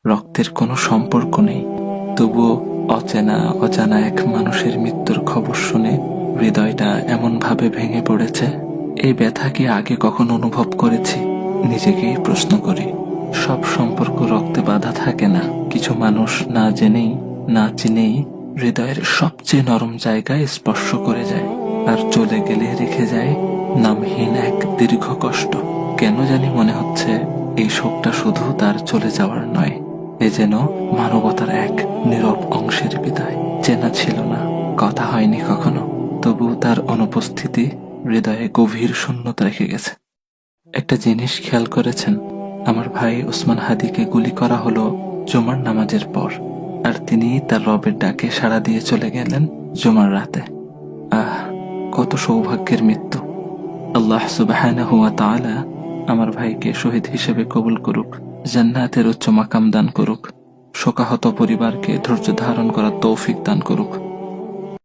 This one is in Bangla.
রক্তের কোনো সম্পর্ক নেই, তবুও অজানা এক মানুষের মৃত্যুর খবর শুনে হৃদয়টা এমনভাবে ভেঙে পড়েছে। এই ব্যথা কি আগে কখন অনুভব করেছি? নিজেকেই প্রশ্ন করি। সব সম্পর্ক রক্তে বাঁধা থাকে না। কিছু মানুষ না জেনেই না চিনেই হৃদয়ের সবচেয়ে নরম জায়গায় স্পর্শ করে যায়, আর চলে গেলে রেখে যায় নামহীন এক দীর্ঘ কষ্ট। কেন জানি মনে হচ্ছে এই শোকটা শুধু তার চলে যাওয়ার নয়, এ যেন মানবতার এক নীরব অংশের বিদায়। চেনা ছিল না, কথা হয়নি কখনো, তবু তার অনুপস্থিতি হৃদয়ে গভীর শূন্যতা রেখে গেছে। একটা জিনিস খেয়াল করেছেন? আমার ভাই ওসমান হাদিকে গুলি করা হলো জুমার নামাজের পর, আর তিনি তার রবের ডাকে সাড়া দিয়ে চলে গেলেন জুমার রাতে। আহ, কত সৌভাগ্যের মৃত্যু! আল্লাহ সুবহানাহু ওয়া তাআলা আমার ভাইকে শহীদ হিসেবে কবুল করুক, জান্নাতের উচ্চ মাকাম দান করুক, শোকাহত পরিবারকে ধৈর্য ধারণ করার তৌফিক দান করুক।